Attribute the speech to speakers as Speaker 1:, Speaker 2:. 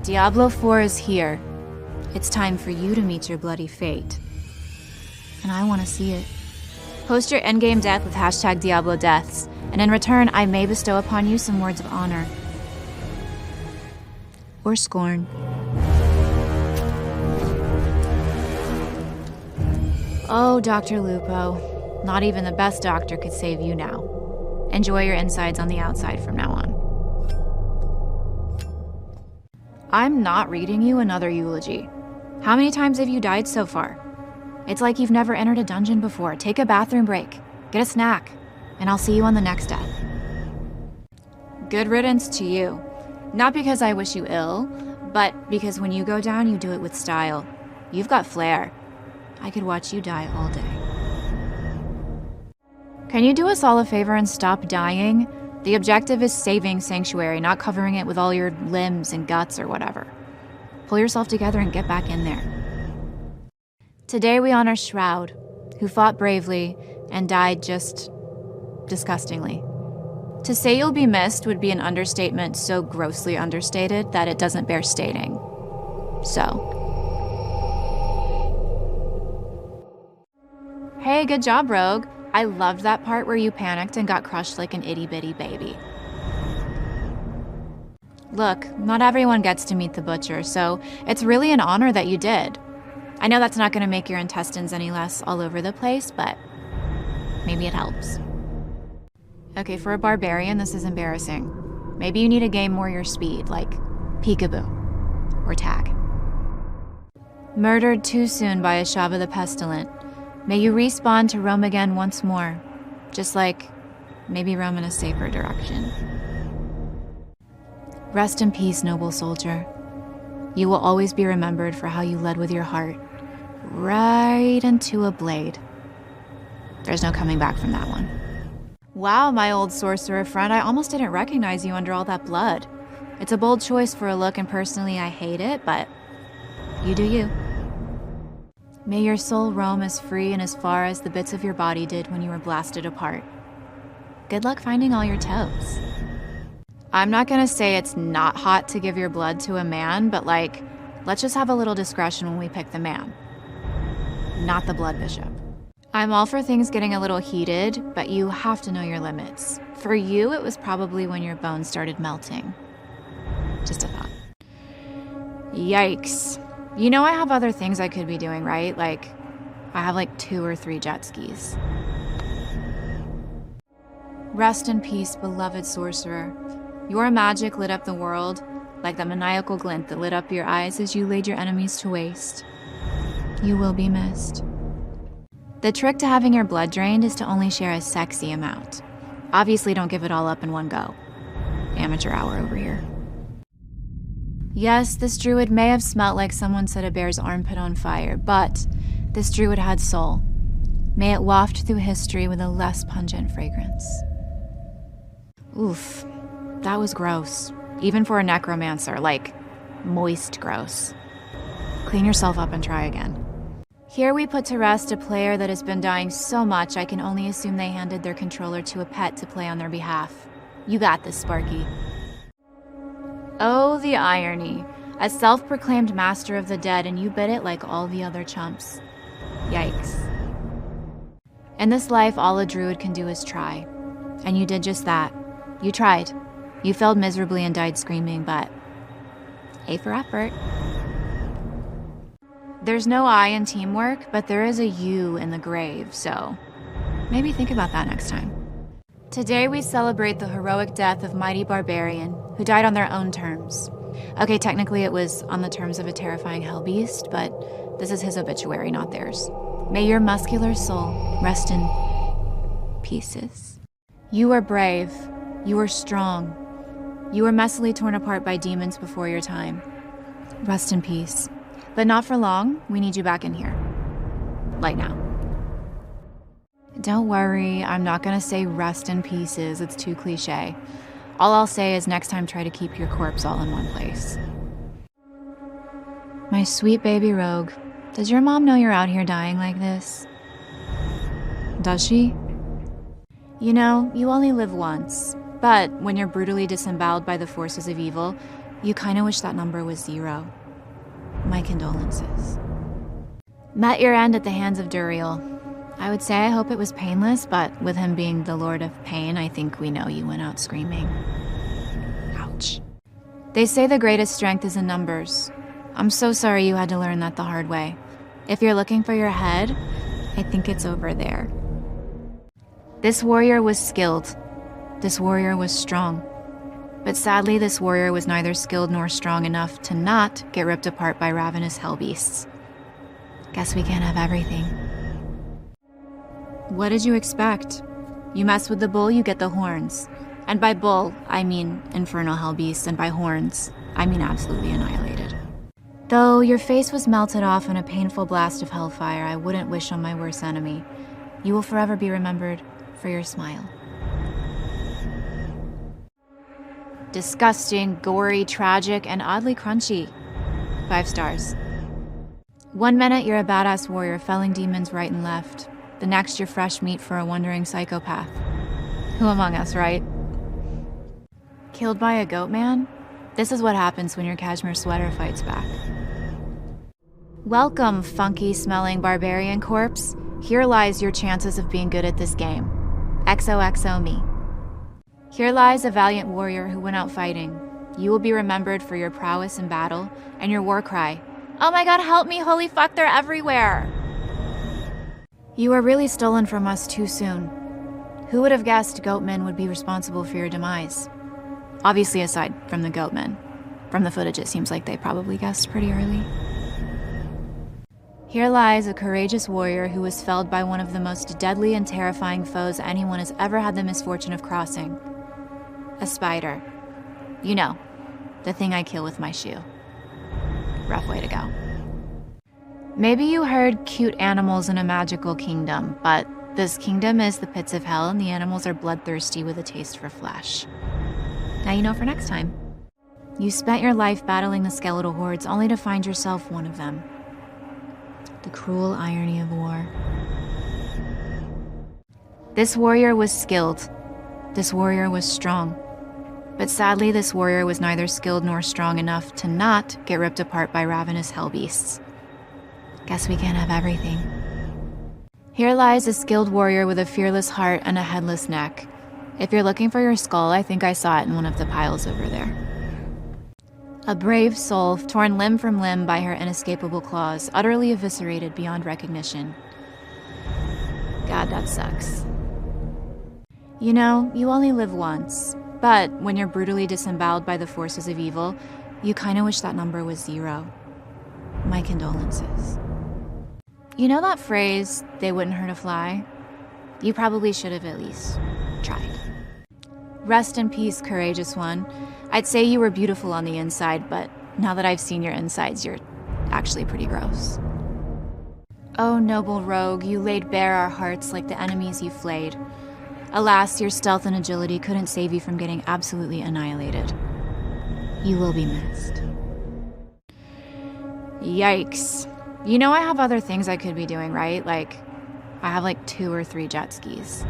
Speaker 1: Diablo 4 is here. It's time for you to meet your bloody fate. And I want to see it. Post your endgame death with hashtag Diablo Deaths, and in return, I may bestow upon you some words of honor. Or scorn. Oh, Dr. Lupo. Not even the best doctor could save you now. Enjoy your insides on the outside from now on. I'm not reading you another eulogy. How many times have you died so far? It's like you've never entered a dungeon before. Take a bathroom break, get a snack, and I'll see you on the next death. Good riddance to you. Not because I wish you ill, but because when you go down, you do it with style. You've got flair. I could watch you die all day. Can you do us all a favor and stop dying? The objective is saving Sanctuary, not covering it with all your limbs and guts or whatever. Pull yourself together and get back in there. Today we honor Shroud, who fought bravely and died just disgustingly. To say you'll be missed would be an understatement so grossly understated that it doesn't bear stating. So. Hey, good job, Rogue. I loved that part where you panicked and got crushed like an itty-bitty baby. Look, not everyone gets to meet the Butcher, so it's really an honor that you did. I know that's not going to make your intestines any less all over the place, but maybe it helps. Okay, for a barbarian, this is embarrassing. Maybe you need a game more your speed, like peekaboo or tag. Murdered too soon by Ashava the Pestilent. May you respawn to roam again once more, just like maybe roam in a safer direction. Rest in peace, noble soldier. You will always be remembered for how you led with your heart, right into a blade. There's no coming back from that one. Wow, my old sorcerer friend, I almost didn't recognize you under all that blood. It's a bold choice for a look, and personally I hate it, but you do you. May your soul roam as free and as far as the bits of your body did when you were blasted apart. Good luck finding all your toes. I'm not gonna say it's not hot to give your blood to a man, but let's just have a little discretion when we pick the man. Not the blood bishop. I'm all for things getting a little heated, but you have to know your limits. For you, it was probably when your bones started melting. Just a thought. Yikes. You know I have other things I could be doing, right? I have 2 or 3 jet skis. Rest in peace, beloved sorcerer. Your magic lit up the world, like the maniacal glint that lit up your eyes as you laid your enemies to waste. You will be missed. The trick to having your blood drained is to only share a sexy amount. Obviously, don't give it all up in one go. Amateur hour over here. Yes, this druid may have smelt like someone set a bear's armpit on fire, but this druid had soul. May it waft through history with a less pungent fragrance. Oof, that was gross. Even for a necromancer, moist gross. Clean yourself up and try again. Here we put to rest a player that has been dying so much I can only assume they handed their controller to a pet to play on their behalf. You got this, Sparky. Oh, the irony. A self-proclaimed master of the dead, and you bit it like all the other chumps. Yikes. In this life, all a druid can do is try. And you did just that. You tried. You failed miserably and died screaming, but A for effort. There's no I in teamwork, but there is a U in the grave, so maybe think about that next time. Today we celebrate the heroic death of mighty barbarian who died on their own terms. Okay, technically it was on the terms of a terrifying hellbeast, but this is his obituary, not theirs. May your muscular soul rest in pieces. You are brave. You are strong. You were messily torn apart by demons before your time. Rest in peace. But not for long. We need you back in here. Now. Don't worry, I'm not gonna say rest in pieces. It's too cliche. All I'll say is next time try to keep your corpse all in one place. My sweet baby Rogue, does your mom know you're out here dying like this? Does she? You know, you only live once. But when you're brutally disemboweled by the forces of evil, You kinda wish that number was 0. My condolences. Met your end at the hands of Duriel. I would say I hope it was painless, but with him being the Lord of Pain, I think we know you went out screaming. Ouch. They say the greatest strength is in numbers. I'm so sorry you had to learn that the hard way. If you're looking for your head, I think it's over there. This warrior was skilled. This warrior was strong. But sadly, this warrior was neither skilled nor strong enough to not get ripped apart by ravenous hell beasts. Guess we can't have everything. What did you expect? You mess with the bull, you get the horns. And by bull, I mean infernal hell beasts, and by horns, I mean absolutely annihilated. Though your face was melted off in a painful blast of hellfire I wouldn't wish on my worst enemy, you will forever be remembered for your smile. Disgusting, gory, tragic, and oddly crunchy. 5 stars. 1 minute you're a badass warrior felling demons right and left. The next you're fresh meat for a wandering psychopath. Who among us, right? Killed by a goat man? This is what happens when your cashmere sweater fights back. Welcome, funky-smelling barbarian corpse. Here lies your chances of being good at this game. XOXO me. Here lies a valiant warrior who went out fighting. You will be remembered for your prowess in battle and your war cry, "Oh my god, help me, holy fuck, they're everywhere!" You were really stolen from us too soon. Who would have guessed goatmen would be responsible for your demise? Obviously aside from the goatmen. From the footage it seems like they probably guessed pretty early. Here lies a courageous warrior who was felled by one of the most deadly and terrifying foes anyone has ever had the misfortune of crossing. A spider. You know, the thing I kill with my shoe. Rough way to go. Maybe you heard cute animals in a magical kingdom, but this kingdom is the pits of hell and the animals are bloodthirsty with a taste for flesh. Now you know for next time. You spent your life battling the skeletal hordes only to find yourself one of them. The cruel irony of war. This warrior was skilled. This warrior was strong. But sadly, this warrior was neither skilled nor strong enough to not get ripped apart by ravenous hell beasts. Guess we can't have everything. Here lies a skilled warrior with a fearless heart and a headless neck. If you're looking for your skull, I think I saw it in one of the piles over there. A brave soul, torn limb from limb by her inescapable claws, utterly eviscerated beyond recognition. God, that sucks. You know, you only live once, but when you're brutally disemboweled by the forces of evil, you kinda wish that number was 0. My condolences. You know that phrase, they wouldn't hurt a fly? You probably should have at least tried. Rest in peace, courageous one. I'd say you were beautiful on the inside, but now that I've seen your insides, you're actually pretty gross. Oh, noble rogue, you laid bare our hearts like the enemies you flayed. Alas, your stealth and agility couldn't save you from getting absolutely annihilated. You will be missed. Yikes. You know I have other things I could be doing, right? Like, I have like 2 or 3 jet skis.